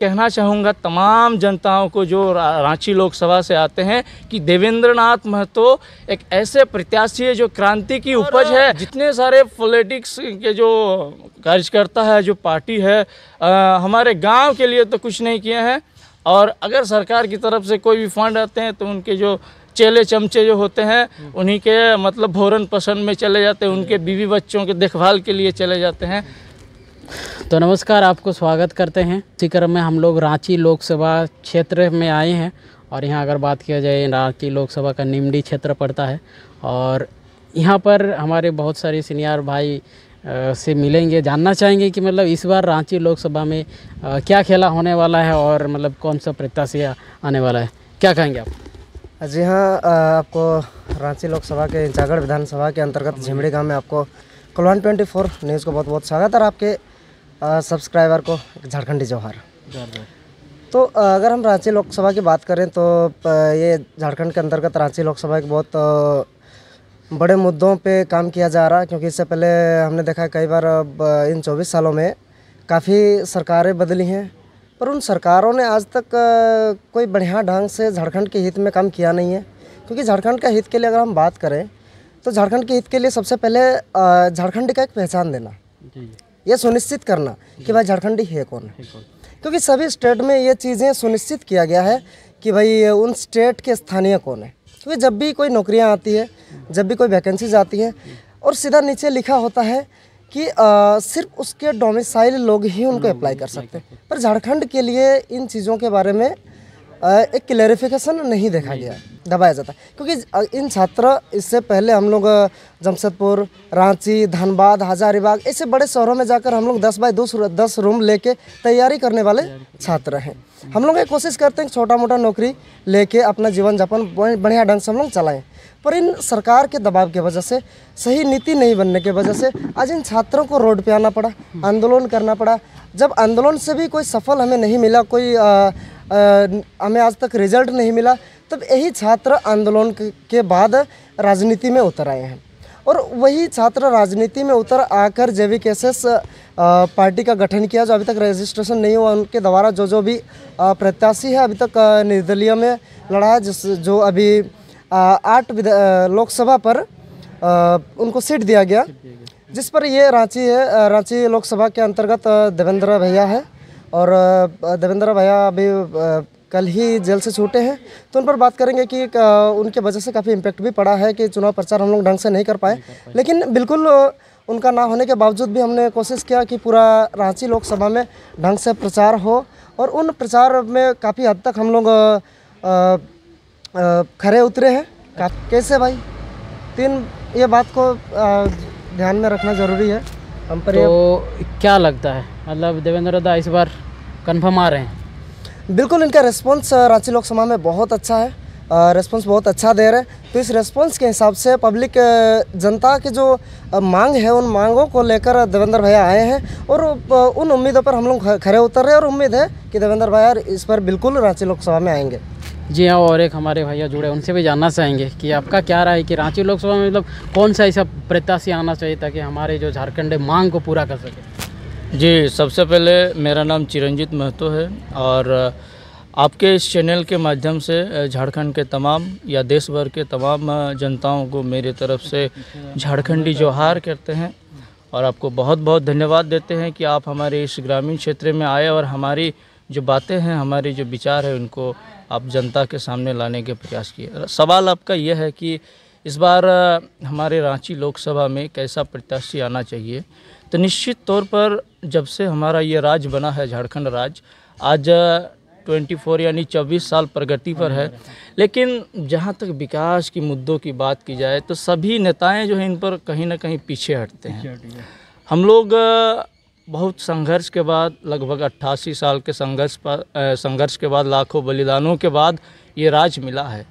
कहना चाहूँगा तमाम जनताओं को जो रांची लोकसभा से आते हैं कि देवेंद्रनाथ महतो एक ऐसे प्रत्याशी है जो क्रांति की उपज है। जितने सारे पॉलिटिक्स के जो कार्यकर्ता है, जो पार्टी है, हमारे गांव के लिए तो कुछ नहीं किए हैं, और अगर सरकार की तरफ से कोई भी फंड आते हैं तो उनके जो चेले चमचे जो होते हैं उन्हीं के मतलब भोरन पसंद में चले जाते हैं, उनके बीवी बच्चों के देखभाल के लिए चले जाते हैं। तो नमस्कार, आपको स्वागत करते हैं। इसी क्रम में हम लोग रांची लोकसभा क्षेत्र में आए हैं और यहाँ अगर बात किया जाए रांची लोकसभा का निमडी क्षेत्र पड़ता है और यहाँ पर हमारे बहुत सारे सीनियर भाई से मिलेंगे, जानना चाहेंगे कि मतलब इस बार रांची लोकसभा में क्या खेला होने वाला है और मतलब कौन सा प्रत्याशी आने वाला है। क्या कहेंगे आप? जी हाँ, आपको रांची लोकसभा के इंचागढ़ विधानसभा के अंतर्गत झिमड़ी गांव में आपको कलवान 24 न्यूज़ को बहुत बहुत स्वागत है और आपके सब्सक्राइबर को झारखंडी जोहार। तो अगर हम रांची लोकसभा की बात करें तो ये झारखंड के अंतर्गत रांची लोकसभा एक बहुत बड़े मुद्दों पे काम किया जा रहा है, क्योंकि इससे पहले हमने देखा कई बार इन 24 सालों में काफ़ी सरकारें बदली हैं, पर उन सरकारों ने आज तक कोई बढ़िया ढंग से झारखंड के हित में काम किया नहीं है। क्योंकि झारखंड का हित के लिए अगर हम बात करें तो झारखंड के हित के लिए सबसे पहले झारखंड का एक पहचान देना, ये सुनिश्चित करना कि भाई झारखंडी है कौन है। क्योंकि सभी स्टेट में ये चीज़ें सुनिश्चित किया गया है कि भाई उन स्टेट के स्थानीय कौन है। क्योंकि जब भी कोई नौकरियां आती है, जब भी कोई वैकेंसीज आती है और सीधा नीचे लिखा होता है कि सिर्फ उसके डोमिसाइल लोग ही उनको अप्लाई कर सकते हैं, पर झारखंड के लिए इन चीज़ों के बारे में एक क्लैरिफिकेशन नहीं देखा गया, दबाया जाता है। क्योंकि इन छात्र इससे पहले हम लोग जमशेदपुर, रांची, धनबाद, हजारीबाग ऐसे बड़े शहरों में जाकर हम लोग 10 बाय 10 रूम लेके तैयारी करने वाले छात्र हैं। हम लोग ये कोशिश करते हैं छोटा मोटा नौकरी लेके अपना जीवन यापन बढ़िया ढंग से हम लोग चलाएं, पर इन सरकार के दबाव की वजह से, सही नीति नहीं बनने की वजह से आज इन छात्रों को रोड पे आना पड़ा, आंदोलन करना पड़ा। जब आंदोलन से भी कोई सफल हमें नहीं मिला, कोई हमें आज तक रिजल्ट नहीं मिला, तब यही छात्र आंदोलन के बाद राजनीति में उतर आए हैं। और वही छात्र राजनीति में उतर आकर JVKSS पार्टी का गठन किया, जो अभी तक रजिस्ट्रेशन नहीं हुआ। उनके द्वारा जो भी प्रत्याशी है अभी तक निर्दलीय में लड़ा है, जो अभी 8 लोकसभा पर उनको सीट दिया गया, जिस पर ये रांची है। रांची लोकसभा के अंतर्गत देवेंद्र भैया है और देवेंद्र भैया अभी कल ही जेल से छूटे हैं, तो उन पर बात करेंगे कि उनके वजह से काफ़ी इम्पैक्ट भी पड़ा है कि चुनाव प्रचार हम लोग ढंग से नहीं कर पाए। लेकिन बिल्कुल उनका ना होने के बावजूद भी हमने कोशिश किया कि पूरा रांची लोकसभा में ढंग से प्रचार हो, और उन प्रचार में काफ़ी हद तक हम लोग खरे उतरे हैं। कैसे भाई, ये बात को ध्यान में रखना ज़रूरी है हम पर। तो क्या लगता है, मतलब देवेंद्र दा इस बार कन्फर्म आ रहे हैं? बिल्कुल, इनका रिस्पांस रांची लोकसभा में बहुत अच्छा है, रिस्पांस बहुत अच्छा दे रहे हैं। तो इस रिस्पांस के हिसाब से पब्लिक जनता की जो मांग है, उन मांगों को लेकर देवेंद्र भैया आए हैं और उन उम्मीदों पर हम लोग खरे उतर रहे हैं, और उम्मीद है कि देवेंद्र भैया इस पर बिल्कुल रांची लोकसभा में आएंगे। जी हाँ, और एक हमारे भैया जुड़े, उनसे भी जानना चाहेंगे कि आपका क्या राय है कि रांची लोकसभा में मतलब कौन सा ऐसा प्रत्याशी आना चाहिए ताकि हमारे जो झारखंड मांग को पूरा कर सके। जी, सबसे पहले मेरा नाम चिरंजीत महतो है और आपके इस चैनल के माध्यम से झारखंड के तमाम या देश भर के तमाम जनताओं को मेरी तरफ से झारखंडी जोहार करते हैं और आपको बहुत बहुत धन्यवाद देते हैं कि आप हमारे इस ग्रामीण क्षेत्र में आए और हमारी जो बातें हैं, हमारी जो विचार है, उनको आप जनता के सामने लाने के प्रयास किए। सवाल आपका यह है कि इस बार हमारे रांची लोकसभा में कैसा प्रत्याशी आना चाहिए, तो निश्चित तौर पर जब से हमारा ये राज्य बना है, झारखंड राज्य आज 24 यानी 24 साल प्रगति पर है, लेकिन जहाँ तक विकास की मुद्दों की बात की जाए तो सभी नेताएं जो हैं इन पर कहीं ना कहीं पीछे हटते हैं। हम लोग बहुत संघर्ष के बाद, लगभग 88 साल के संघर्ष के बाद, लाखों बलिदानों के बाद ये राज मिला है।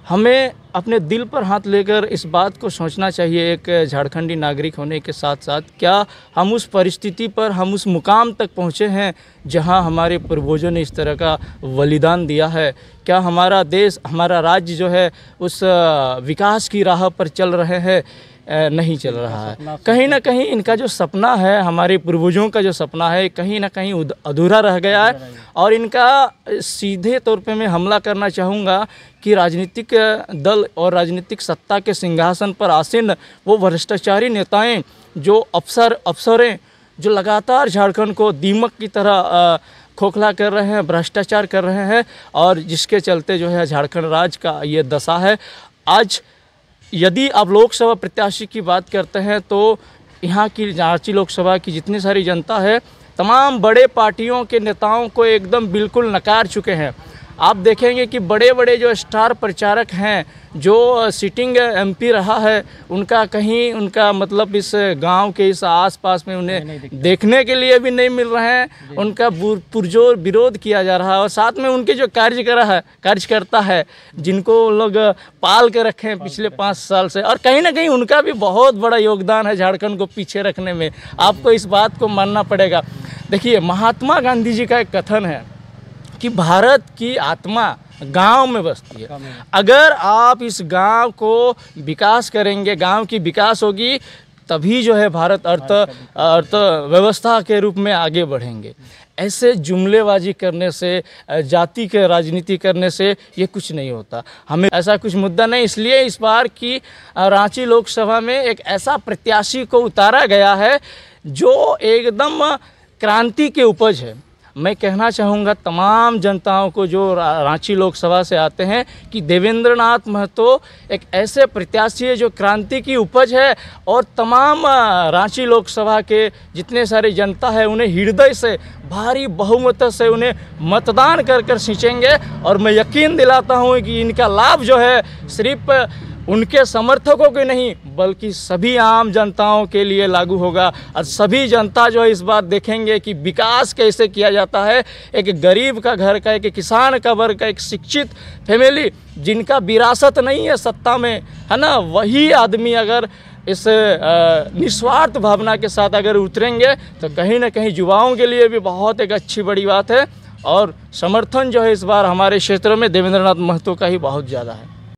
हमें अपने दिल पर हाथ लेकर इस बात को सोचना चाहिए, एक झारखंडी नागरिक होने के साथ साथ, क्या हम उस परिस्थिति पर, हम उस मुकाम तक पहुँचे हैं जहां हमारे पूर्वजों ने इस तरह का बलिदान दिया है? क्या हमारा देश, हमारा राज्य जो है उस विकास की राह पर चल रहे हैं? नहीं चल रहा है। कहीं ना कहीं इनका जो सपना है, हमारे पूर्वजों का जो सपना है, कहीं ना कहीं अधूरा रह गया है। और इनका सीधे तौर पे मैं हमला करना चाहूँगा कि राजनीतिक दल और राजनीतिक सत्ता के सिंहासन पर आसीन वो भ्रष्टाचारी नेताएं, जो अफसरें जो लगातार झारखंड को दीमक की तरह खोखला कर रहे हैं, भ्रष्टाचार कर रहे हैं, और जिसके चलते जो है झारखंड राज्य का ये दशा है। आज यदि आप लोकसभा प्रत्याशी की बात करते हैं तो यहाँ की रांची लोकसभा की जितनी सारी जनता है, तमाम बड़े पार्टियों के नेताओं को एकदम बिल्कुल नकार चुके हैं। आप देखेंगे कि बड़े बड़े जो स्टार प्रचारक हैं, जो सिटिंग एमपी रहा है, उनका कहीं उनका मतलब इस गांव के इस आसपास में उन्हें देखने के लिए भी नहीं मिल रहे हैं। उनका पुरजोर विरोध किया जा रहा है। और साथ में उनके जो कार्यकर्ता है, जिनको लोग पाल के रखे हैं पिछले 5 साल से, और कहीं ना कहीं उनका भी बहुत बड़ा योगदान है झारखंड को पीछे रखने में। आपको इस बात को मानना पड़ेगा। देखिए, महात्मा गांधी जी का एक कथन है कि भारत की आत्मा गांव में बसती है। अगर आप इस गांव को विकास करेंगे, गांव की विकास होगी, तभी जो है भारत अर्थव्यवस्था के रूप में आगे बढ़ेंगे। ऐसे जुमलेबाजी करने से, जाति के राजनीति करने से ये कुछ नहीं होता। हमें ऐसा कुछ मुद्दा नहीं, इसलिए इस बार की रांची लोकसभा में एक ऐसा प्रत्याशी को उतारा गया है जो एकदम क्रांति के उपज है। मैं कहना चाहूँगा तमाम जनताओं को जो रांची लोकसभा से आते हैं कि देवेंद्र नाथ महतो एक ऐसे प्रत्याशी है जो क्रांति की उपज है, और तमाम रांची लोकसभा के जितने सारे जनता है उन्हें हृदय से भारी बहुमत से उन्हें मतदान कर सींचेंगे। और मैं यकीन दिलाता हूँ कि इनका लाभ जो है सिर्फ उनके समर्थकों के नहीं बल्कि सभी आम जनताओं के लिए लागू होगा। और सभी जनता जो है इस बात देखेंगे कि विकास कैसे किया जाता है। एक गरीब का घर का, एक किसान का वर्ग का, एक शिक्षित फैमिली जिनका विरासत नहीं है सत्ता में, है ना, वही आदमी अगर इस निस्वार्थ भावना के साथ अगर उतरेंगे तो कहीं ना कहीं युवाओं के लिए भी बहुत एक अच्छी बड़ी बात है। और समर्थन जो है इस बार हमारे क्षेत्र में देवेंद्र नाथ महतो का ही बहुत ज़्यादा है।